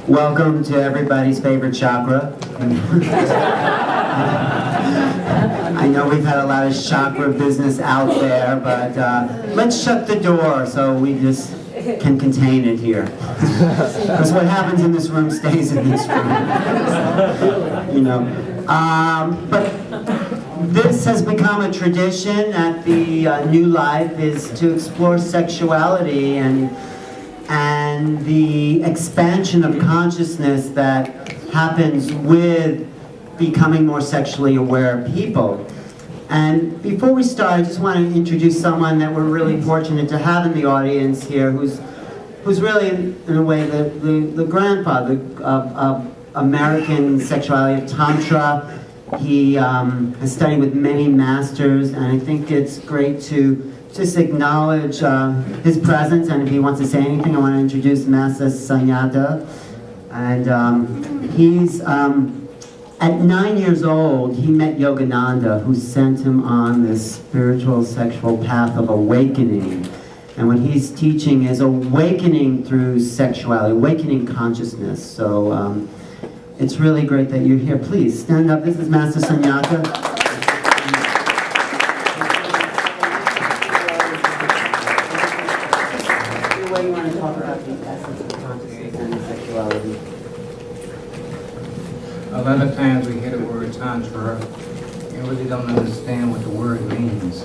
Welcome to everybody's favorite chakra. I know we've had a lot of chakra business out there, but let's shut the door so we just can contain it here. Because what happens in this room stays in this room. You know. But this has become a tradition at the New Life, is to explore sexuality and the expansion of consciousness that happens with becoming more sexually aware people. And before we start, I just want to introduce someone that we're really fortunate to have in the audience here, who's really, in a way, the grandfather of American sexuality, of Tantra. He has studied with many masters, and I think it's great to just acknowledge his presence. And if he wants to say anything, I want to introduce Master Cynyata. And he's, at 9 years old, he met Yogananda, who sent him on this spiritual sexual path of awakening. And what he's teaching is awakening through sexuality, awakening consciousness. So it's really great that you're here. Please stand up. This is Master Cynyata. What do you want to talk about the essence of consciousness and sexuality? A lot of times we hear the word Tantra and really don't understand what the word means.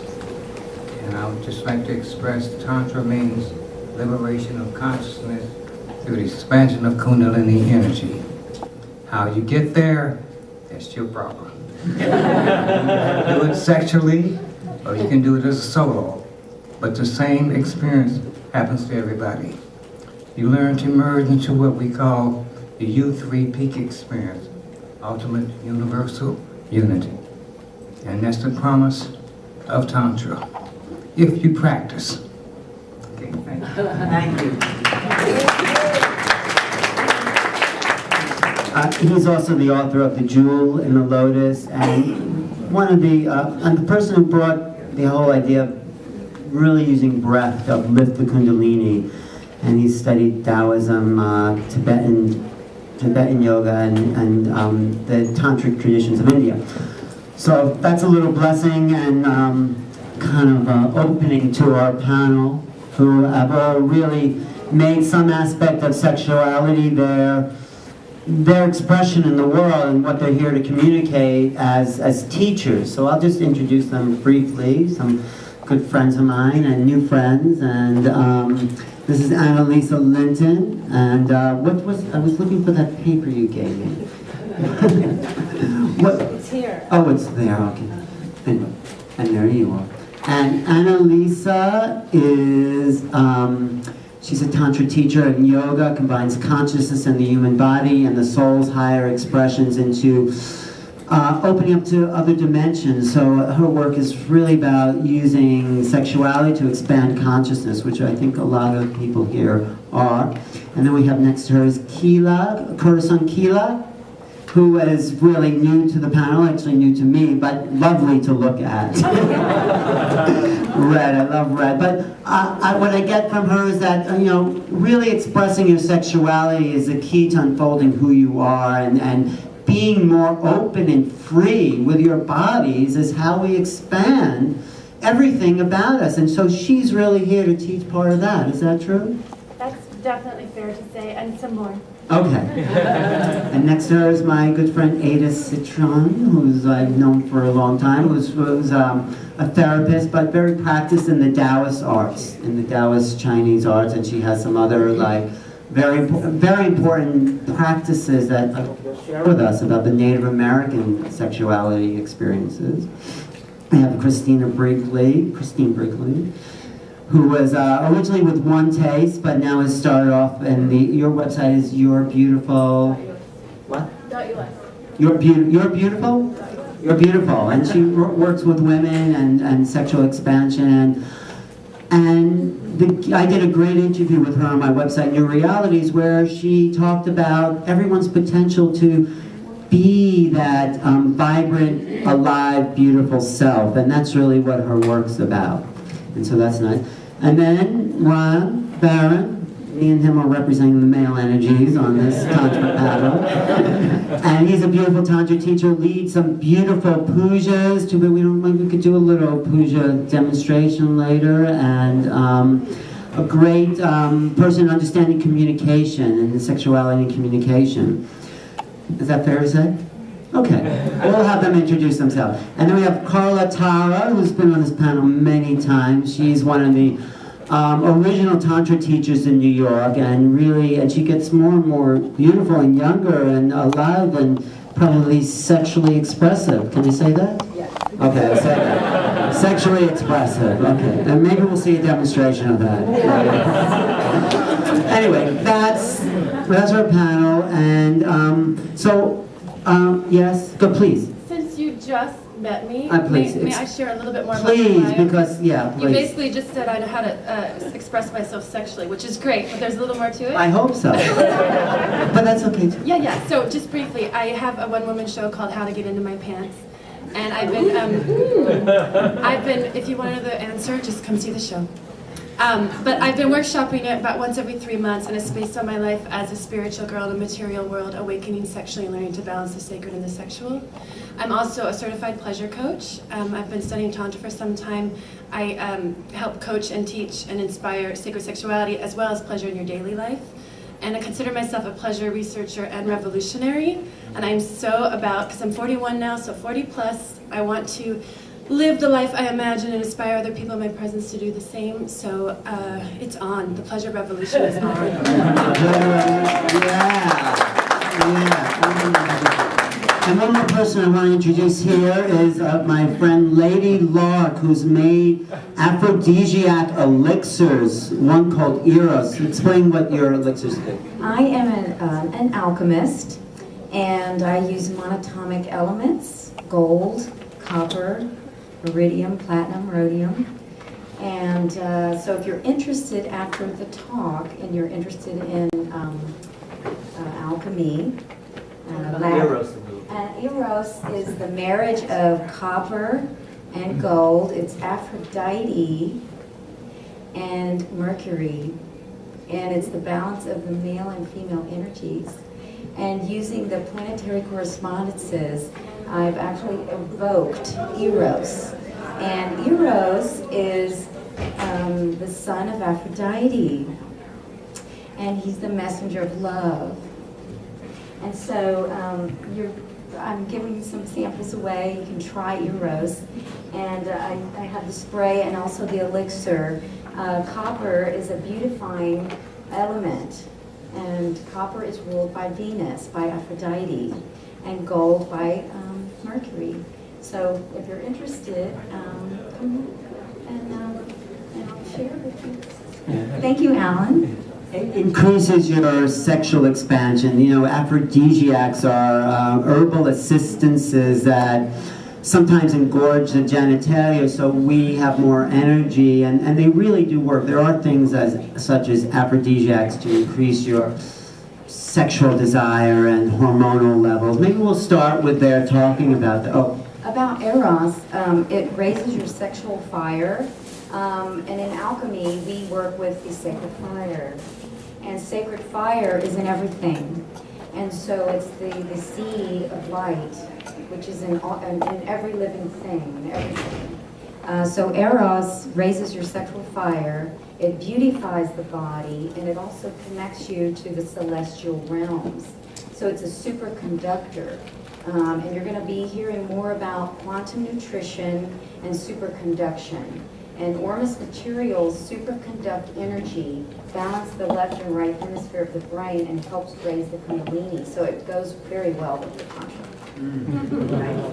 And I would just like to express Tantra means liberation of consciousness through the expansion of Kundalini energy. How you get there, that's your problem. You can do it sexually, or you can do it as a solo. But the same experience happens to everybody. You learn to merge into what we call the U3 peak experience. Ultimate universal unity. And that's the promise of Tantra, if you practice. Okay, thank you. Thank you. He's also the author of The Jewel in the Lotus, and and the person who brought the whole idea of really using breath to uplift the Kundalini. And he's studied Taoism, Tibetan yoga, and the tantric traditions of India. So that's a little blessing and kind of opening to our panel, who have all really made some aspect of sexuality their expression in the world and what they're here to communicate as teachers. So I'll just introduce them briefly, some good friends of mine and new friends. And this is Annalisa Lentin, and I was looking for that paper you gave me. It's here. Oh, it's there, okay. And there you are. And Annalisa is, she's a Tantra teacher, and yoga combines consciousness and the human body and the soul's higher expressions into opening up to other dimensions. So her work is really about using sexuality to expand consciousness, which I think a lot of people here are. And then we have next to her is Kela, Kela, who is really new to the panel, actually new to me, but lovely to look at. Red, I love red. But what I get from her is that, really expressing your sexuality is the key to unfolding who you are, and being more open and free with your bodies is how we expand everything about us. And so she's really here to teach part of that. Is that true? That's definitely fair to say, and some more. Okay. And next to her is my good friend Ada Citron, who's I've known for a long time, who's a therapist, but very practiced in the Daoist arts, in the Daoist Chinese arts, and she has some other very important practices that she'll share with us about the Native American sexuality experiences. I have Christina Braithwait, who was originally with One Taste, but now has started off, and your website is You're Beautiful. What? .us. You're beautiful? You're beautiful. And she works with women and sexual expansion. And I did a great interview with her on my website, New Realities, where she talked about everyone's potential to be that vibrant, alive, beautiful self. And that's really what her work's about. And so that's nice. And then Marin, Me and him are representing the male energies on this Tantra panel. And he's a beautiful Tantra teacher, leads some beautiful pujas. Maybe we could do a little puja demonstration later. And a great person understanding communication and sexuality and communication. Is that fair to say? Okay, we'll have them introduce themselves. And then we have Clara Tara, who's been on this panel many times. She's one of the original Tantra teachers in New York, and she gets more and more beautiful and younger and alive and probably sexually expressive. Can you say that? Yes. Okay, I said that. Sexually expressive, okay. And maybe we'll see a demonstration of that. Anyway, that's our panel, and yes, go please. Since you just met me, Please, may I share a little bit more about Please, my life? because, yeah, You please. basically just said I know how to express myself sexually, which is great, but there's a little more to it. I hope so. But that's okay too. Yeah. So just briefly, I have a one-woman show called How to Get Into My Pants. And I've been, if you want to know the answer, just come see the show. But I've been workshopping it about once every 3 months, and it's based on my life as a spiritual girl in a material world, awakening sexually and learning to balance the sacred and the sexual. I'm also a certified pleasure coach. I've been studying Tantra for some time. I help coach and teach and inspire sacred sexuality as well as pleasure in your daily life. And I consider myself a pleasure researcher and revolutionary. And I'm because I'm 41 now, so 40 plus, I want to live the life I imagine and inspire other people in my presence to do the same. So it's on. The pleasure revolution is on. And one more person I want to introduce here is my friend Lady Lark, who's made aphrodisiac elixirs, one called Eros. Explain what your elixirs do. I am an alchemist, and I use monatomic elements: gold, copper, iridium, platinum, rhodium. And so if you're interested after the talk and you're interested in alchemy, Eros is the marriage of copper and gold. It's Aphrodite and Mercury, and it's the balance of the male and female energies. And using the planetary correspondences, I've actually evoked Eros. And Eros is the son of Aphrodite, and he's the messenger of love. And so I'm giving some samples away. You can try Eros. And I have the spray and also the elixir. Copper is a beautifying element. And copper is ruled by Venus, by Aphrodite, and gold by Mercury. So if you're interested, come and I'll share with you. Thank you, Alan. It increases your sexual expansion. You know, aphrodisiacs are herbal assistances that sometimes engorge the genitalia so we have more energy, and they really do work. There are things such as aphrodisiacs to increase your sexual desire and hormonal levels. Maybe we'll start with their talking about About Eros, it raises your sexual fire. And in alchemy, we work with the sacred fire. And sacred fire is in everything. And so it's the seed of light, which is in every living thing, everything. So Eros raises your sexual fire, it beautifies the body, and it also connects you to the celestial realms. So it's a superconductor. And you're going to be hearing more about quantum nutrition and superconduction. And Ormus materials superconduct energy, balance the left and right hemisphere of the brain, and helps raise the kundalini. So it goes very well with the Tantra.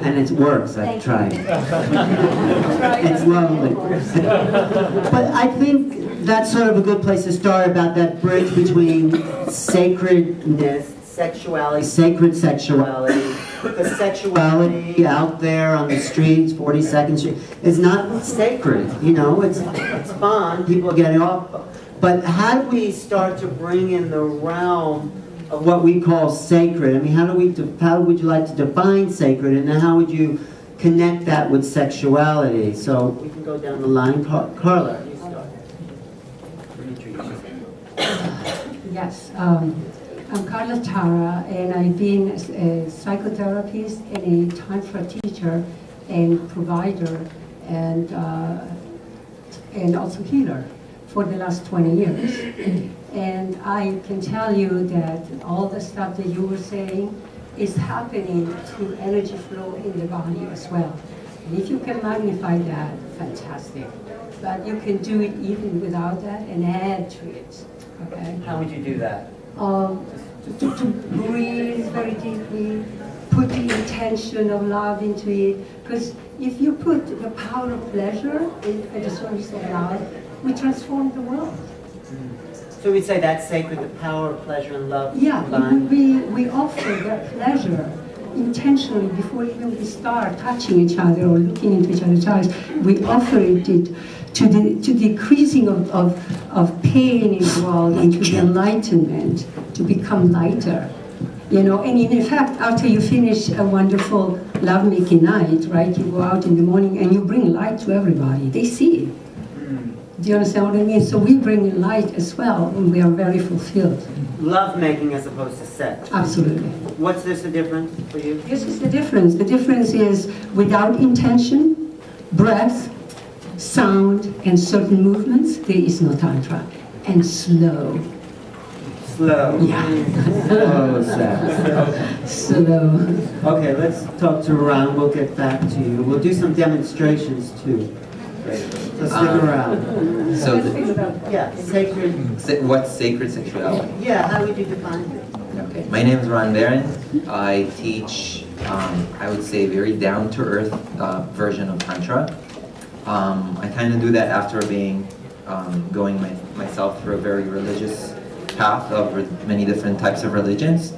And it works, I've tried. It's lovely. But I think that's sort of a good place to start, about that bridge between sacredness, sexuality, sacred sexuality. Because sexuality out there on the streets, 42nd Street, is not sacred. You know, it's fun, people are getting off. But how do we start to bring in the realm of what we call sacred? I mean, how would you like to define sacred, and then how would you connect that with sexuality? So we can go down the line. Carla, you start. Yes, I'm Clara Tara, and I've been a psychotherapist and a Tantra teacher and provider and also healer for the last 20 years. And I can tell you that all the stuff that you were saying is happening through energy flow in the body as well. And if you can magnify that, fantastic. But you can do it even without that and add to it. Okay? How would you do that? To breathe very deeply, put the intention of love into it. Because if you put the power of pleasure in the source of love, we transform the world. So we'd say that's sacred, the power of pleasure and love Yeah, combined? we offer that pleasure intentionally before even we start touching each other or looking into each other's eyes. We offer it to the decreasing of pain in the world and to the enlightenment, to become lighter. You know, and in fact, after you finish a wonderful lovemaking night, right, you go out in the morning and you bring light to everybody. They see it. Do you understand what I mean? So we bring in light as well, and we are very fulfilled. Love making as opposed to sex. Absolutely. What's this the difference for you? This is the difference. The difference is without intention, breath, sound, and certain movements, there is no Tantra. And slow. Slow. Yeah. Slow sex. Slow. Okay, let's talk to Ron. We'll get back to you. We'll do some demonstrations too. So stick around. So, Yeah, sacred. what's sacred sexuality? Yeah, how would you define it? Okay. My name is Marin. I teach, I would say, very down-to-earth version of Tantra. I kind of do that after being going myself through a very religious path of many different types of religions.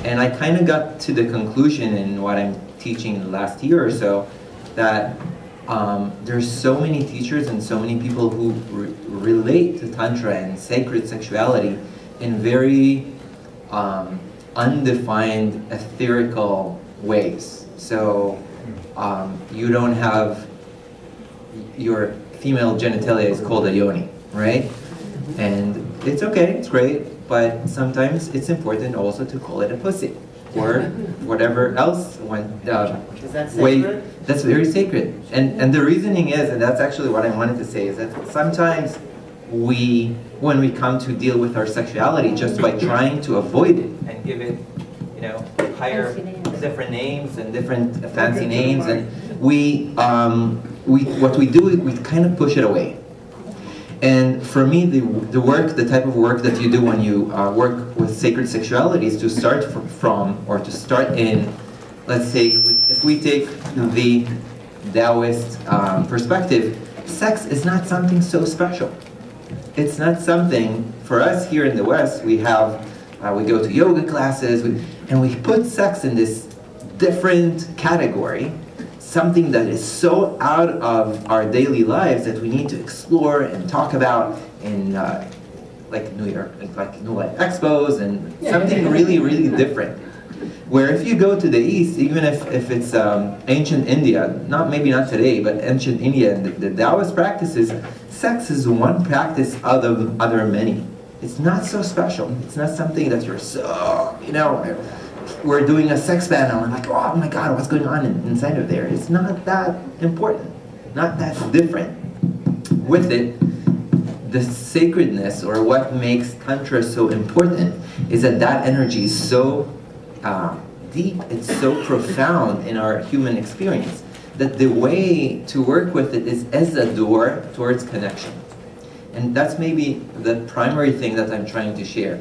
And I kind of got to the conclusion in what I'm teaching in the last year or so that there's so many teachers and so many people who relate to Tantra and sacred sexuality in very undefined, etherical ways. So you don't have your female genitalia is called a yoni, right? And it's okay, it's great, but sometimes it's important also to call it a pussy or whatever else. Is that sacred? That's very sacred. And the reasoning is, and that's actually what I wanted to say, is that sometimes when we come to deal with our sexuality just by trying to avoid it and give it, higher different names and different fancy names, and what we do is we kind of push it away. And for me, the type of work that you do when you work with sacred sexuality is to start to start in, let's say, if we take the Daoist perspective, sex is not something so special. It's not something, for us here in the West, we go to yoga classes, and we put sex in this different category, something that is so out of our daily lives that we need to explore and talk about in like NEWLIFE Expos and something really, really different. Where if you go to the East, even if it's ancient India, maybe not today, but ancient India, and the Daoist practices, sex is one practice out of many. It's not so special. It's not something that you're so, we're doing a sex panel and like, oh my God, what's going on inside of there? It's not that important, not that different. With it, the sacredness, or what makes Tantra so important, is that energy is so deep, it's so profound in our human experience, that the way to work with it is as a door towards connection. And that's maybe the primary thing that I'm trying to share.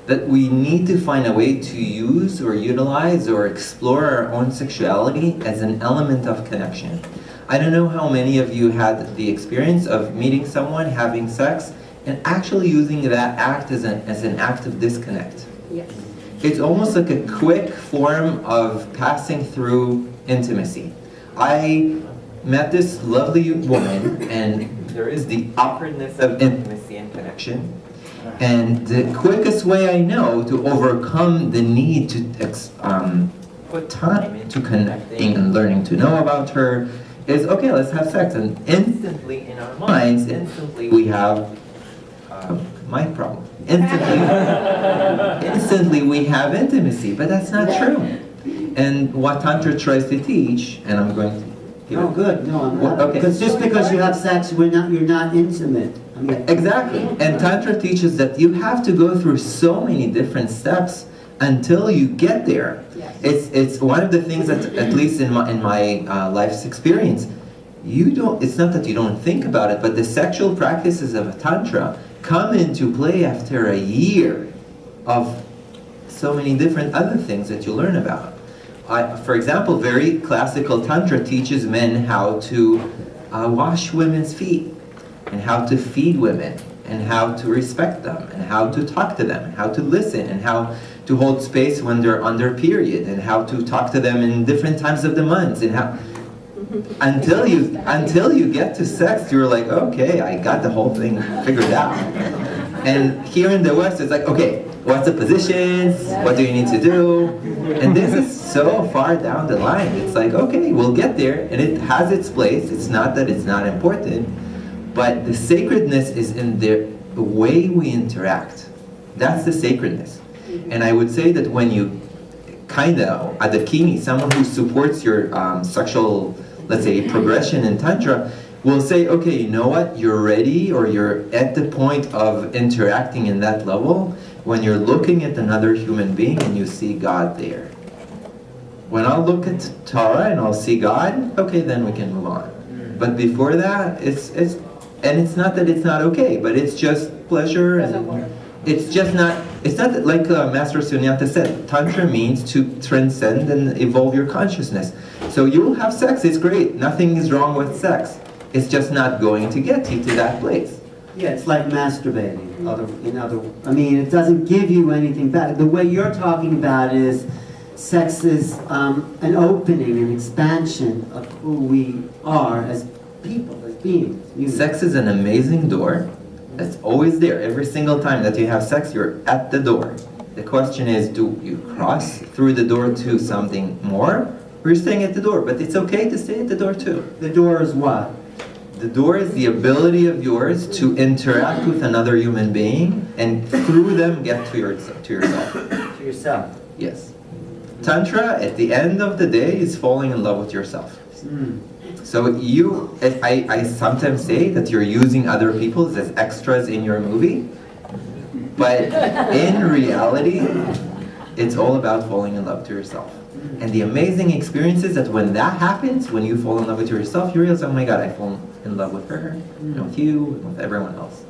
That we need to find a way to use or utilize or explore our own sexuality as an element of connection. I don't know how many of you had the experience of meeting someone, having sex, and actually using that act as an act of disconnect. Yes. It's almost like a quick form of passing through intimacy. I met this lovely woman, and there is the awkwardness of intimacy and connection. And the quickest way I know to overcome the need to put time into connecting and learning to know about her is, okay, let's have sex. And instantly in our minds, we have my problem. Instantly we have intimacy, but that's not true. And what Tantra tries to teach, and I'm going to give Oh, it. good. No, I'm not. Okay. Because just because you have sex, you're not intimate. I mean, Exactly. And Tantra teaches that you have to go through so many different steps until you get there. It's one of the things that, at least in my life's experience, it's not that you don't think about it, but the sexual practices of Tantra come into play after a year of so many different other things that you learn about. For example, very classical Tantra teaches men how to wash women's feet, and how to feed women, and how to respect them, and how to talk to them, and how to listen, and how to hold space when they're under period, and how to talk to them in different times of the months, and how until you get to sex, you're like, okay, I got the whole thing figured out. And here in the West, it's like, okay, what's the positions? What do you need to do? And this is so far down the line. It's like, okay, we'll get there, and it has its place. It's not that it's not important, but the sacredness is in the way we interact. That's the sacredness. And I would say that when you kind of, a dakini, someone who supports your sexual, let's say, progression in Tantra, will say, okay, you know what, you're ready, or you're at the point of interacting in that level when you're looking at another human being and you see God there. When I'll look at Tara and I'll see God, okay, then we can move on. But before that, it's not that it's not okay, but it's just pleasure, and it's not that, like Master Cynyata said, Tantra means to transcend and evolve your consciousness. So you will have sex, it's great, nothing is wrong with sex. It's just not going to get you to that place. yeah, it's like masturbating. I mean, it doesn't give you anything back. The way you're talking about is sex is an opening, an expansion of who we are as people, as beings. Sex is an amazing door that's always there. Every single time that you have sex, you're at the door. The question is, do you cross through the door to something more, or you're staying at the door? But it's okay to stay at the door too. The door is what? The door is the ability of yours to interact with another human being, and through them get to yourself. To yourself. Yes. Tantra, at the end of the day, is falling in love with yourself. So I sometimes say that you're using other people as extras in your movie, but in reality, it's all about falling in love to yourself. And the amazing experience is that when that happens, when you fall in love with yourself, you realize, oh my God, I fall in love with her, and with you, and with everyone else.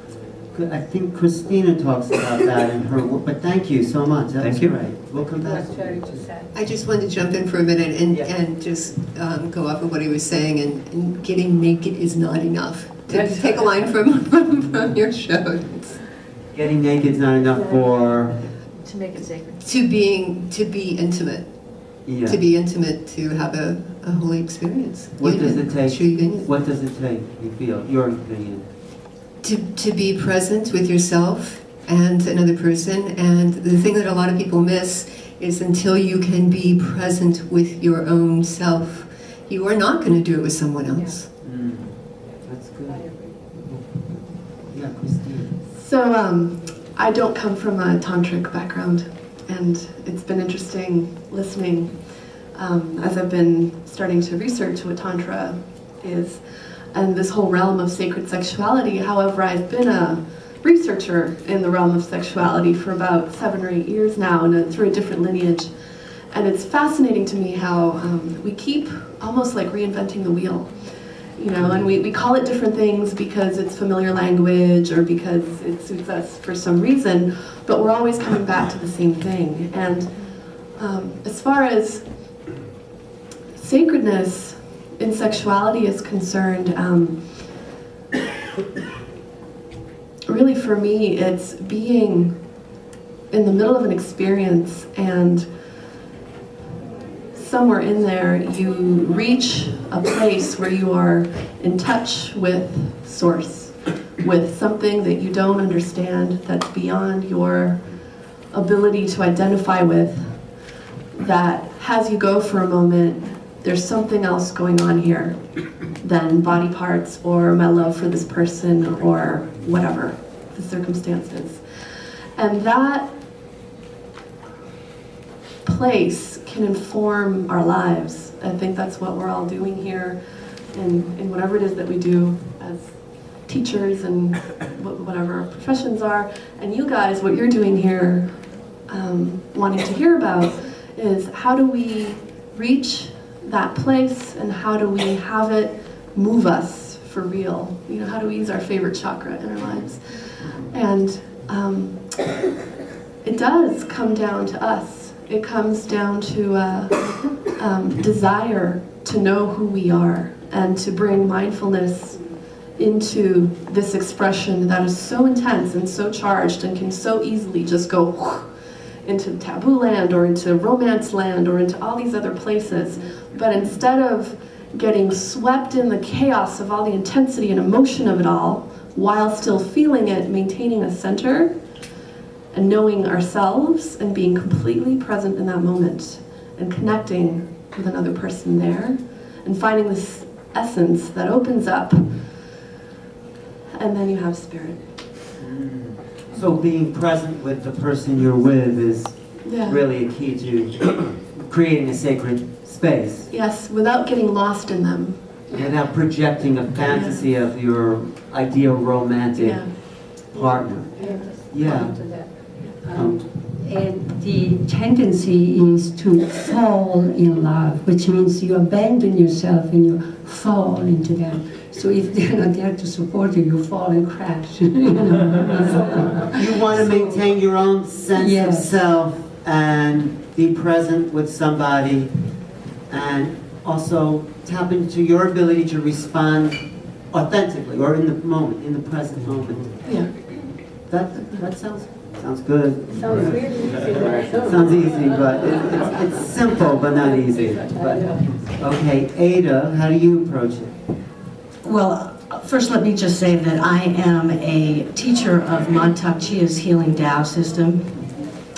I think Christina talks about that in her work, but thank you so much. That was Thank you. great. We'll come back. I just wanted to jump in for a minute and just go off of what he was saying, and getting naked is not enough. To take a line from your show. Getting naked is not enough for... To make it sacred. To be intimate. Yeah. To be intimate, to have a holy experience. What does it take? True union. What does it take, you feel, your opinion? To be present with yourself and another person. And the thing that a lot of people miss is until you can be present with your own self, you are not going to do it with someone else. That's good. Yeah, Christina. So I don't come from a tantric background, and it's been interesting listening as I've been starting to research what Tantra is and this whole realm of sacred sexuality. However, I've been a researcher in the realm of sexuality for about 7 or 8 years now, and through a different lineage. And it's fascinating to me how we keep almost like reinventing the wheel. You know, and we call it different things because it's familiar language or because it suits us for some reason, but we're always coming back to the same thing. And as far as sacredness in sexuality is concerned, really for me, it's being in the middle of an experience, and somewhere in there you reach a place where you are in touch with Source, with something that you don't understand, that's beyond your ability to identify with, that has you go for a moment, there's something else going on here than body parts or my love for this person or whatever. the circumstances. And that place can inform our lives. I think that's what we're all doing here in whatever it is that we do as teachers and whatever our professions are. And you guys, what you're doing here, wanting to hear about, is how do we reach that place and how do we have it move us for real? You know, how do we use our favorite chakra in our lives? And it does come down to us. It comes down to desire to know who we are and to bring mindfulness into this expression that is so intense and so charged and can so easily just go into taboo land or into romance land or into all these other places. But instead of getting swept in the chaos of all the intensity and emotion of it all, while still feeling it, maintaining a center and knowing ourselves and being completely present in that moment and connecting with another person there and finding this essence that opens up, and then you have spirit. So being present with the person you're with is really a key to creating a sacred space. Yes, without getting lost in them. Without projecting a fantasy of your ideal romantic partner. Yeah. And the tendency is to fall in love, which means you abandon yourself and you fall into them. So if they're not there to support you, you fall and crash. You want to maintain your own sense of self and be present with somebody, and also tap into your ability to respond authentically or in the moment, in the present moment. Yeah. That sounds good. Sounds really easy. Sounds easy, but it's simple, but not easy. But, okay, Ada, how do you approach it? Well, first let me just say that I am a teacher of Montauk Chia's healing Tao system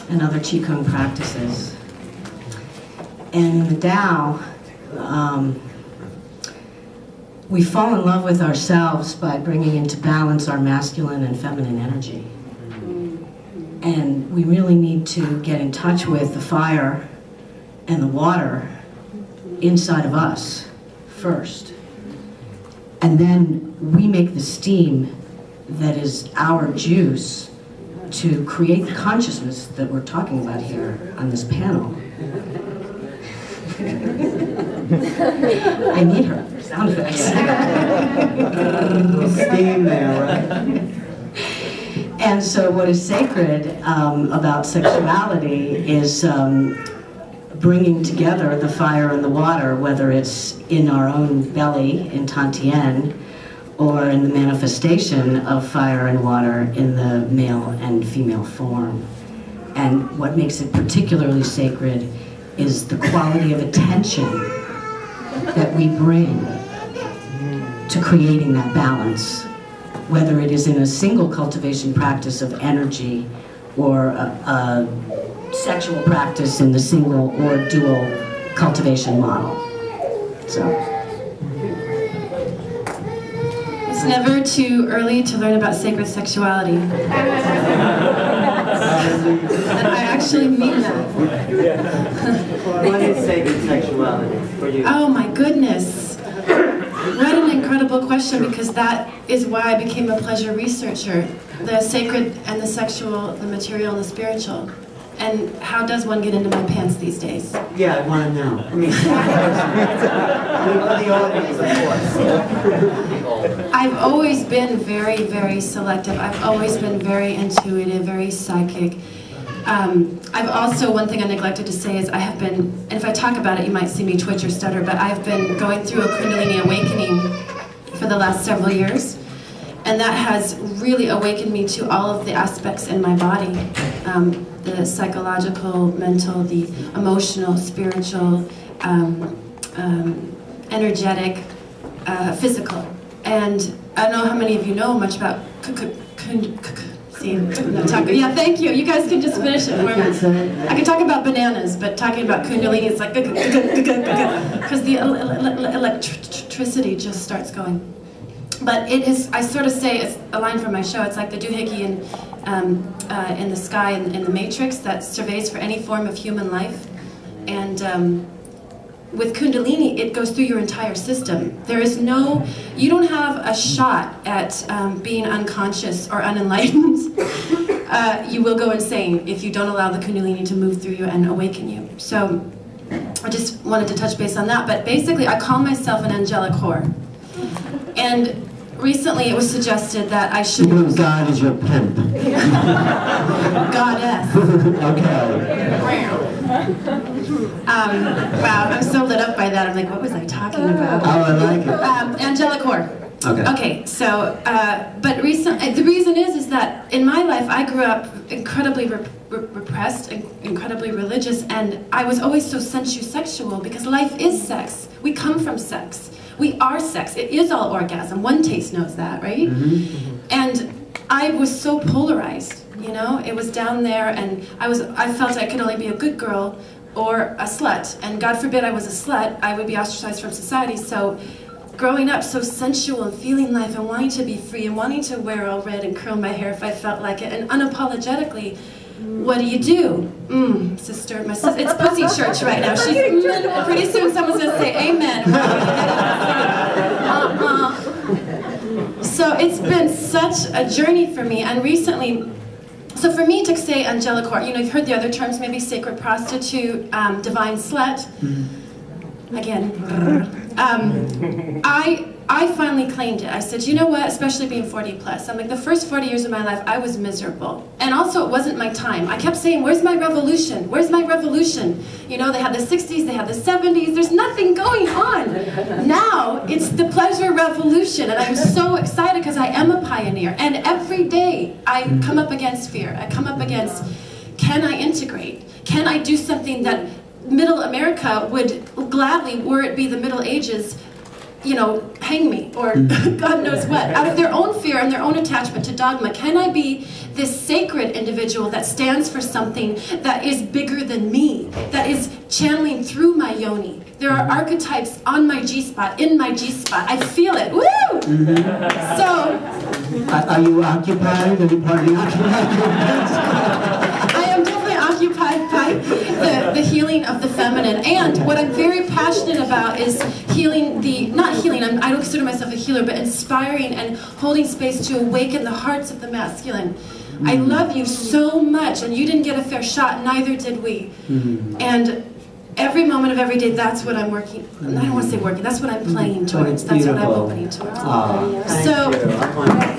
and other Qigong practices. And in the Tao, we fall in love with ourselves by bringing into balance our masculine and feminine energy. And we really need to get in touch with the fire and the water inside of us first. And then we make the steam that is our juice to create the consciousness that we're talking about here on this panel. I need her for sound effects. Steam there, right? And so what is sacred about sexuality is bringing together the fire and the water, whether it's in our own belly in Tantien or in the manifestation of fire and water in the male and female form. And what makes it particularly sacred is the quality of attention that we bring to creating that balance, whether it is in a single cultivation practice of energy or a sexual practice in the single or dual cultivation model. So. It's never too early to learn about sacred sexuality. And I actually mean that. What is sacred sexuality for you? Oh my goodness. What an incredible question, because that is why I became a pleasure researcher. The sacred and the sexual, the material and the spiritual. And how does one get into my pants these days? Yeah, I want to know. I mean, for the audience, of course. I've always been very, very selective. I've always been very intuitive, very psychic. I've also, one thing I neglected to say is I have been, and if I talk about it you might see me twitch or stutter, but I've been going through a Kundalini awakening for the last several years. And that has really awakened me to all of the aspects in my body. The psychological, mental, the emotional, spiritual, energetic, physical. And I don't know how many of you know much about yeah, thank you. You guys can just finish it for me. I could talk about bananas, but talking about Kundalini, it's like because the electricity just starts going. But it is, I sort of say, it's a line from my show, it's like the doohickey in the sky in the Matrix that surveys for any form of human life. And with Kundalini, it goes through your entire system. There is no, you don't have a shot at being unconscious or unenlightened. You will go insane if you don't allow the Kundalini to move through you and awaken you. So I just wanted to touch base on that. But basically, I call myself an angelic whore. And recently it was suggested that I should... God is your pimp. Goddess. Okay. Wow, I'm so lit up by that. I'm like, what was I talking about? Oh, I like it. Angelic whore. Okay. Okay, so, but the reason is that in my life I grew up incredibly repressed, and incredibly religious, and I was always so sensual because life is sex. We come from sex. We are sex. It is all orgasm. One taste knows that, right? Mm-hmm. And I was so polarized, you know? It was down there, and I felt I could only be a good girl or a slut. And God forbid I was a slut, I would be ostracized from society. So growing up so sensual and feeling life and wanting to be free and wanting to wear all red and curl my hair if I felt like it, and unapologetically, what do you do? Sister, my sister, it's Pussy Church right now. She's pretty soon someone's gonna say amen. So it's been such a journey for me, and recently, so for me to say angelic whore, you know, you've heard the other terms, maybe sacred prostitute, divine slut. Again, I finally claimed it. I said, you know what, especially being 40 plus, I'm like, the first 40 years of my life, I was miserable. And also, it wasn't my time. I kept saying, where's my revolution? Where's my revolution? You know, they had the 60s, they had the 70s, there's nothing going on. Now, it's the pleasure revolution, and I'm so excited because I am a pioneer. And every day, I come up against fear. I come up against, can I integrate? Can I do something that Middle America would gladly, were it be the Middle Ages, you know, hang me, or God knows what, out of their own fear and their own attachment to dogma. Can I be this sacred individual that stands for something that is bigger than me, that is channeling through my yoni? There are archetypes on my G-spot, in my G-spot. I feel it. Woo! So, are you occupied? Are you part of the occupied? I am definitely occupied by the healing of the feminine. And what I'm very passionate about is healing not healing, I don't consider myself a healer, but inspiring and holding space to awaken the hearts of the masculine. I love you so much, and you didn't get a fair shot, neither did we. And every moment of every day, that's what I'm working, I don't want to say working, that's what I'm playing towards, that's what I'm opening towards. Thank you.